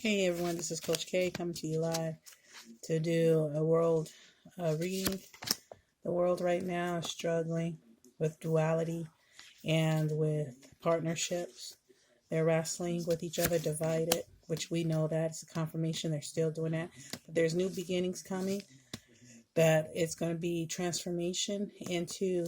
Hey everyone, this is Coach K coming to you live to do a world reading. The world right now is struggling with duality and with partnerships. They're wrestling with each other, divided, which we know that it's a confirmation they're still doing that. But there's new beginnings coming, that it's going to be transformation into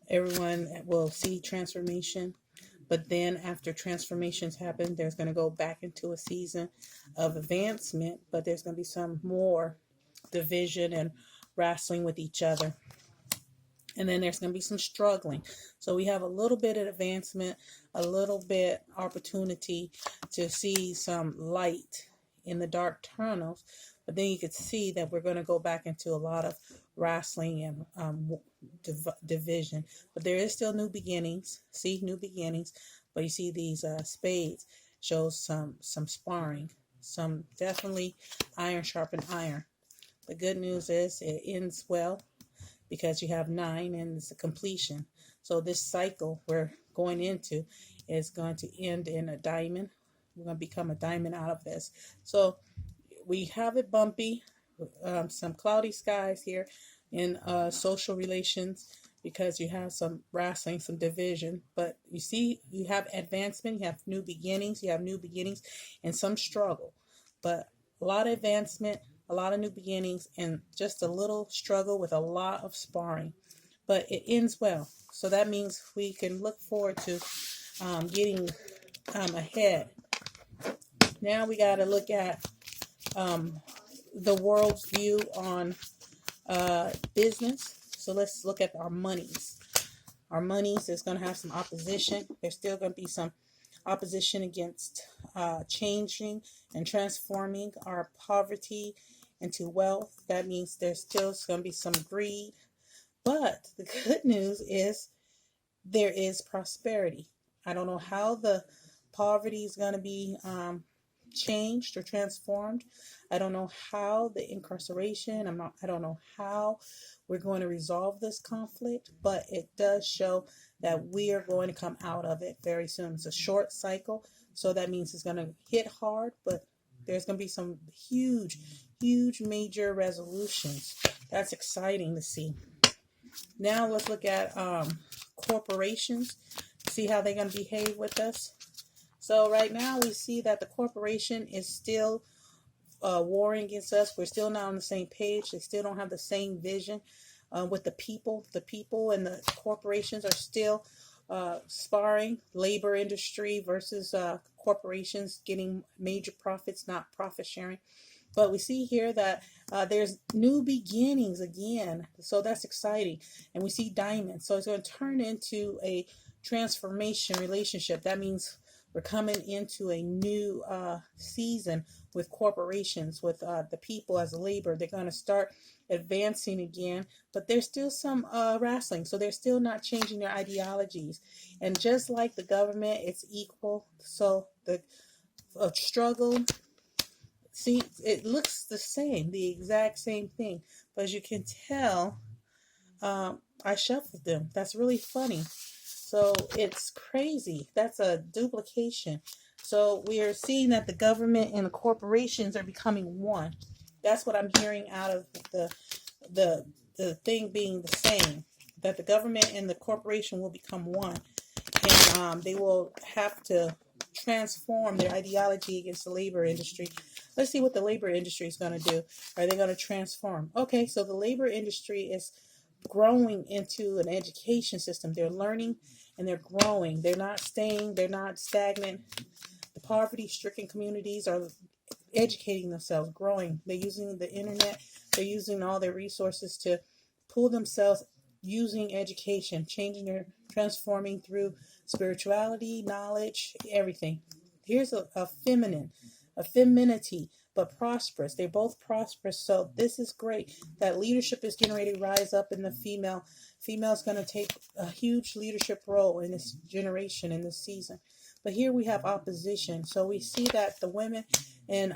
everyone will see transformation. But then after transformations happen, there's going to go back into a season of advancement, but there's going to be some more division and wrestling with each other. And then there's going to be some struggling. So we have a little bit of advancement, a little bit opportunity to see some light in the dark tunnels. But then you could see that we're going to go back into a lot of wrestling and division. But there is still new beginnings. See, new beginnings. But you see these spades shows some sparring. Some definitely iron sharpen iron. The good news is it ends well, because you have 9 and it's a completion. So this cycle we're going into is going to end in a diamond. We're going to become a diamond out of this. So we have it bumpy, some cloudy skies here in social relations, because you have some wrestling, some division. But you see, you have advancement, you have new beginnings, and some struggle. But a lot of advancement, a lot of new beginnings, and just a little struggle with a lot of sparring. But it ends well. So that means we can look forward to getting ahead. Now we got to look at the world's view on business. So let's look at our monies. Our monies is going to have some opposition. There's still going to be some opposition against changing and transforming our poverty into wealth. That means there's still going to be some greed. But the good news is there is prosperity. I don't know how the poverty is going to be changed or transformed. I don't know how the incarceration, I don't know how we're going to resolve this conflict, but it does show that we are going to come out of it very soon. It's a short cycle, so that means it's going to hit hard, but there's going to be some huge major resolutions. That's exciting to see. Now let's look at corporations, see how they're going to behave with us. So right now we see that the corporation is still warring against us. We're still not on the same page. They still don't have the same vision with the people. The people and the corporations are still sparring. Labor industry versus corporations getting major profits, not profit sharing. But we see here that there's new beginnings again. So that's exciting. And we see diamonds. So it's going to turn into a transformation relationship. That means we're coming into a new season with corporations, with the people as labor. They're going to start advancing again, but there's still some wrestling. So they're still not changing their ideologies. And just like the government, it's equal. So the struggle, see, it looks the same, the exact same thing. But as you can tell, I shuffled them. That's really funny. So it's crazy. That's a duplication. So we are seeing that the government and the corporations are becoming one. That's what I'm hearing out of the thing being the same. That the government and the corporation will become one. And they will have to transform their ideology against the labor industry. Let's see what the labor industry is going to do. Are they going to transform? Okay, so the labor industry is growing into an education system. They're learning and they're growing. They're not staying. They're not stagnant. The poverty-stricken communities are educating themselves, growing. They're using the internet. They're using all their resources to pull themselves using education, changing their, transforming through spirituality, knowledge, everything. Here's a femininity, but prosperous. They're both prosperous. So this is great. That leadership is getting ready to rise up in the female. Female's going to take a huge leadership role in this generation, in this season. But here we have opposition. So we see that the women and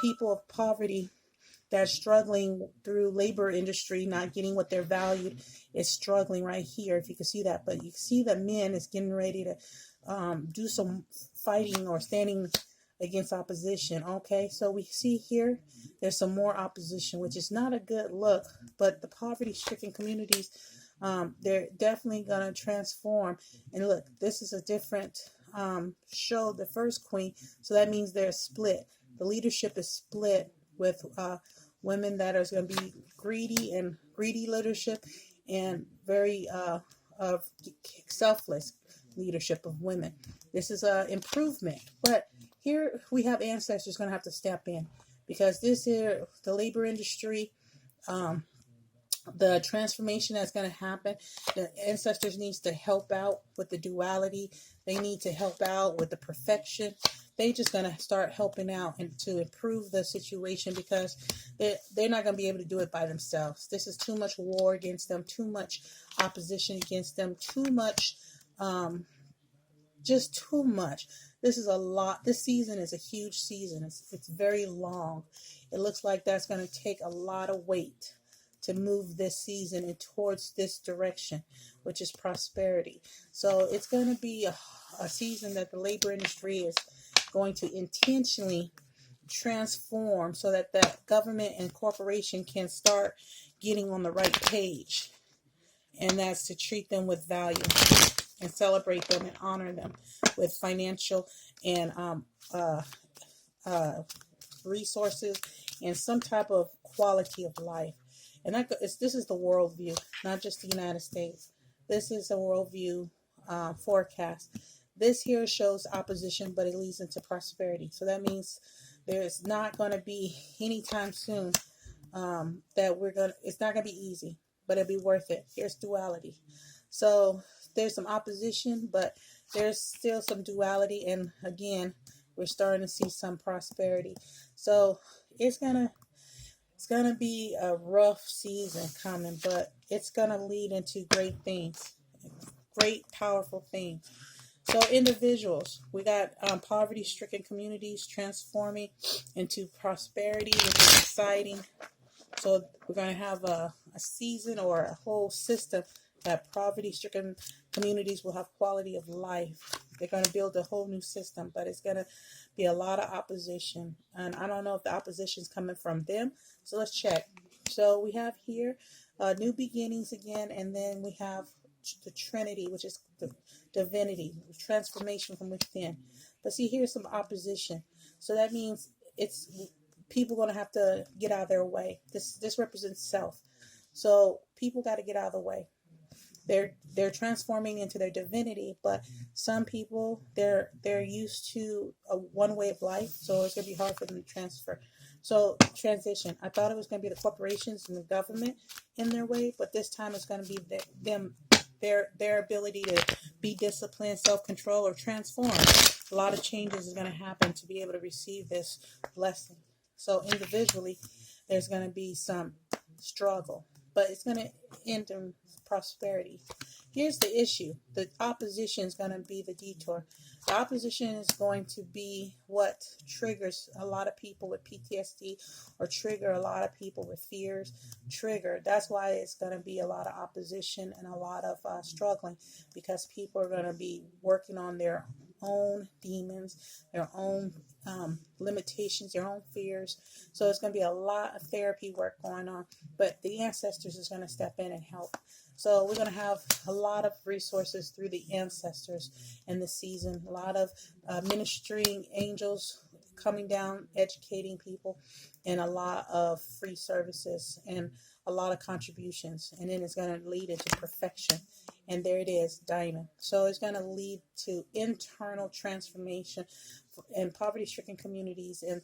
people of poverty that are struggling through labor industry, not getting what they're valued, is struggling right here, if you can see that. But you can see the men is getting ready to do some fighting or standing against opposition. Okay, so we see here there's some more opposition, which is not a good look, but the poverty-stricken communities, they're definitely going to transform. And look, this is a different show, the first queen, so that means they're split. The leadership is split with women that are going to be greedy leadership, and very selfless leadership of women. This is an improvement, but here we have ancestors going to have to step in, because this is the labor industry, the transformation that's going to happen. The ancestors needs to help out with the duality. They need to help out with the perfection. They just going to start helping out and to improve the situation, because they're not going to be able to do it by themselves. This is too much war against them, too much opposition against them, too much, just too much. This is a lot. This season is a huge season. It's very long. It looks like that's going to take a lot of weight to move this season and towards this direction, which is prosperity. So it's going to be a season that the labor industry is going to intentionally transform, so that the government and corporation can start getting on the right page. And that's to treat them with value and celebrate them and honor them with financial and resources and some type of quality of life. And this is the worldview, not just the United States. This is a worldview forecast. This here shows opposition, but it leads into prosperity. So that means there's not going to be anytime soon it's not going to be easy, but it'll be worth it. Here's duality. So there's some opposition, but there's still some duality. And again, we're starting to see some prosperity. So it's gonna be a rough season coming, but it's gonna lead into great things, great powerful things. So individuals, we got poverty-stricken communities transforming into prosperity, which is exciting. So we're going to have a season or a whole system that poverty-stricken communities will have quality of life. They're going to build a whole new system, but it's going to be a lot of opposition. And I don't know if the opposition is coming from them. So let's check. So we have here new beginnings again, and then we have the Trinity, which is the divinity, transformation from within. But see, here's some opposition. So that means it's people going to have to get out of their way. This represents self. So people got to get out of the way. They're transforming into their divinity, but some people they're used to one way of life, so it's going to be hard for them to transfer. So transition. I thought it was going to be the corporations and the government in their way, but this time it's going to be their ability to be disciplined, self-control, or transform. A lot of changes is going to happen to be able to receive this blessing. So individually, there's going to be some struggle, but it's going to end in prosperity. Here's the issue. The opposition is going to be the detour. The opposition is going to be what triggers a lot of people with PTSD, or trigger a lot of people with fears. That's why it's going to be a lot of opposition and a lot of struggling, because people are going to be working on their own demons, their own limitations, their own fears. So it's going to be a lot of therapy work going on, but the ancestors is going to step in and help. So we're going to have a lot of resources through the ancestors in this season. A lot of ministering angels coming down, educating people, and a lot of free services and a lot of contributions. And then it's going to lead into perfection. And there it is, diamond. So it's going to lead to internal transformation in poverty-stricken communities and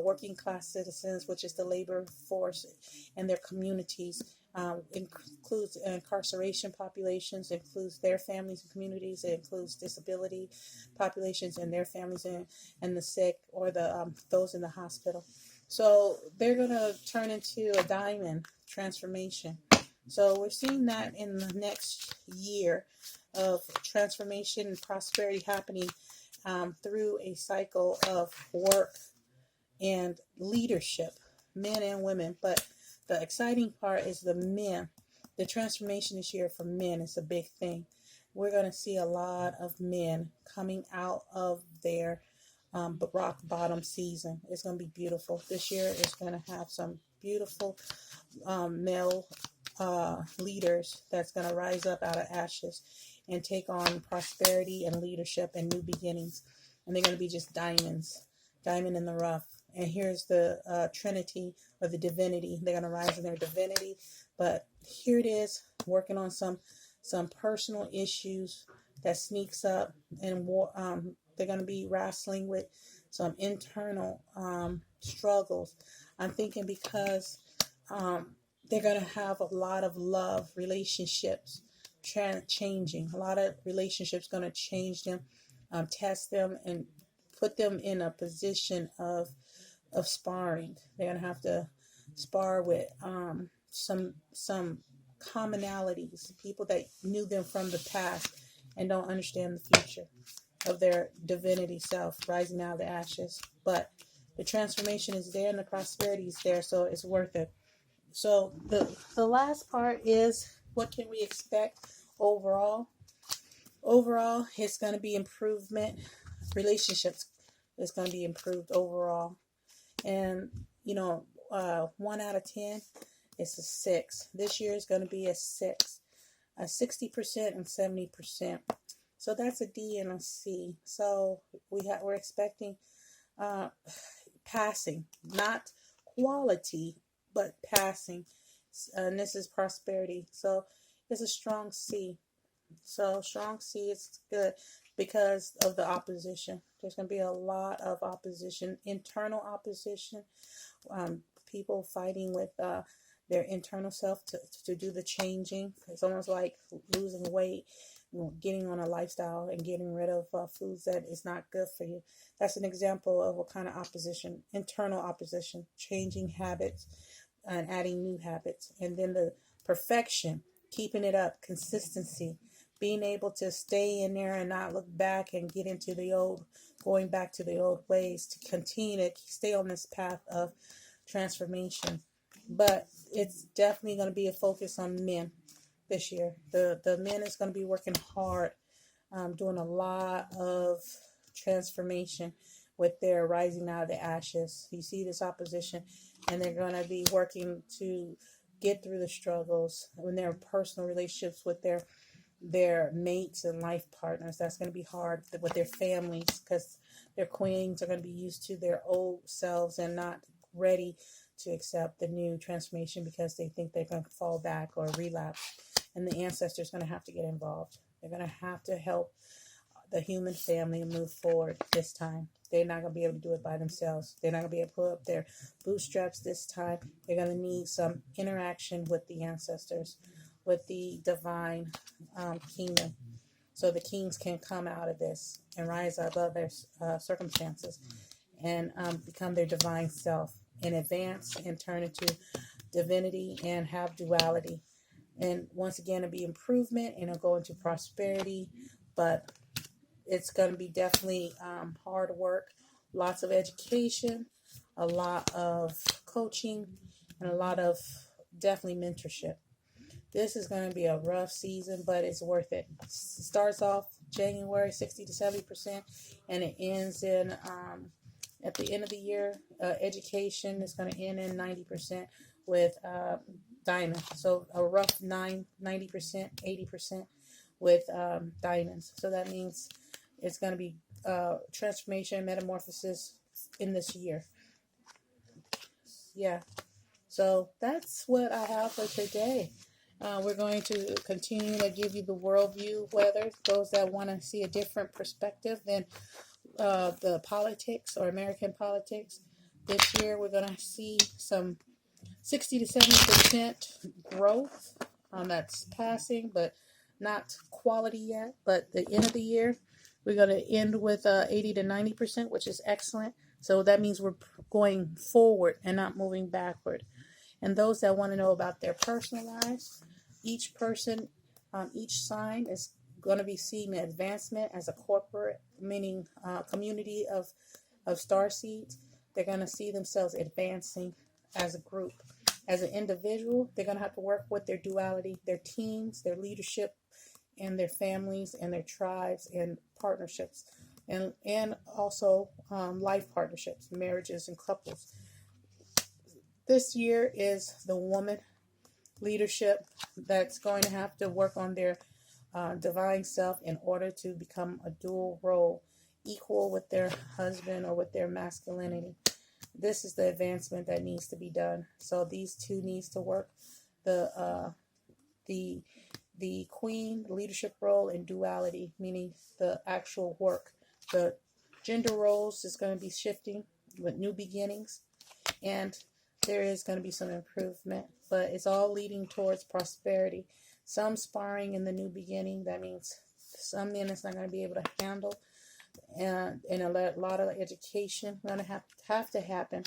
working class citizens, which is the labor force, and their communities. Includes incarceration populations, includes their families and communities, it includes disability populations and their families, and the sick, or the those in the hospital. So they're going to turn into a diamond transformation. So we're seeing that in the next year of transformation and prosperity happening through a cycle of work and leadership, men and women. But the exciting part is the men. The transformation this year for men is a big thing. We're going to see a lot of men coming out of their rock bottom season. It's going to be beautiful. This year is going to have some beautiful male leaders that's going to rise up out of ashes and take on prosperity and leadership and new beginnings. And they're going to be just diamonds, diamond in the rough. And here's the Trinity or the divinity. They're going to rise in their divinity. But here it is, working on some personal issues that sneaks up, and they're going to be wrestling with some internal struggles. I'm thinking because they're going to have a lot of love relationships changing. A lot of relationships going to change them, test them, and put them in a position of sparring. They're going to have to spar with some commonalities, people that knew them from the past and don't understand the future of their divinity self rising out of the ashes. But the transformation is there and the prosperity is there, so it's worth it. So the last part is, what can we expect overall? Overall, it's going to be improvement. Relationships is going to be improved overall. And, 1 out of 10 is a 6. This year is going to be a 6. A 60% and 70%. So that's a D and a C. So we're expecting passing, not quality, but passing. And this is prosperity. So it's a strong C. So strong C is good because of the opposition. There's going to be a lot of opposition, internal opposition, people fighting with their internal self to do the changing. It's almost like losing weight, getting on a lifestyle and getting rid of foods that is not good for you. That's an example of what kind of opposition, internal opposition, changing habits and adding new habits. And then the perfection, keeping it up, consistency, being able to stay in there and not look back and get into going back to the old ways, to continue to stay on this path of transformation. But it's definitely going to be a focus on men this year. The men is going to be working hard, doing a lot of transformation with their rising out of the ashes. You see this opposition, and they're going to be working to get through the struggles in their personal relationships with their mates and life partners. That's going to be hard with their families, because their queens are going to be used to their old selves and not ready to accept the new transformation because they think they're going to fall back or relapse. And the ancestors are going to have to get involved. They're going to have to help the human family move forward this time. They're not going to be able to do it by themselves. They're not going to be able to pull up their bootstraps this time. They're going to need some interaction with the ancestors, with the divine kingdom, so the kings can come out of this and rise above their circumstances and become their divine self and advance and turn into divinity and have duality. And once again, it'll be improvement and it'll go into prosperity, but it's going to be definitely hard work, lots of education, a lot of coaching, and a lot of definitely mentorship. This is going to be a rough season, but it's worth it. It starts off January 60 to 70%, and it ends in at the end of the year. Education is going to end in 90% with diamonds. So a rough 90%, 80% with diamonds. So that means it's going to be transformation, metamorphosis in this year. Yeah. So that's what I have for today. We're going to continue to give you the worldview, whether those that want to see a different perspective than the politics or American politics. This year, we're going to see some 60 to 70% growth. That's passing, but not quality yet. But the end of the year, we're going to end with 80 to 90%, which is excellent. So that means we're going forward and not moving backward. And those that want to know about their personal lives, each person, each sign is going to be seeing an advancement as a corporate, meaning community of star seeds. They're going to see themselves advancing as a group. As an individual, they're going to have to work with their duality, their teams, their leadership, and their families and their tribes and partnerships. and also life partnerships, marriages, and couples. This year is the woman leadership that's going to have to work on their divine self in order to become a dual role, equal with their husband or with their masculinity. This is the advancement that needs to be done. So these two needs to work. The queen leadership role and duality, meaning the actual work. The gender roles is going to be shifting with new beginnings, and there is going to be some improvement, but it's all leading towards prosperity. Some sparring in the new beginning. That means some men is not going to be able to handle, and a lot of education going to have to happen.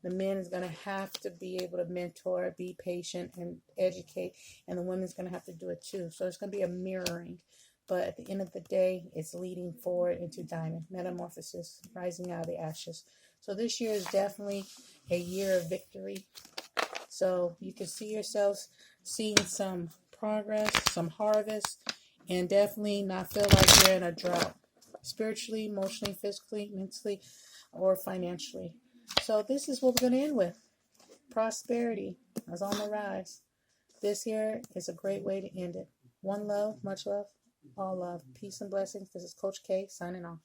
The men is going to have to be able to mentor, be patient, and educate, and the women's going to have to do it too. So it's going to be a mirroring, but at the end of the day, it's leading forward into diamond metamorphosis, rising out of the ashes. So this year is definitely a year of victory. So you can see yourselves seeing some progress, some harvest, and definitely not feel like you're in a drought, spiritually, emotionally, physically, mentally, or financially. So this is what we're going to end with. Prosperity is on the rise. This year is a great way to end it. One love, much love, all love. Peace and blessings. This is Coach K signing off.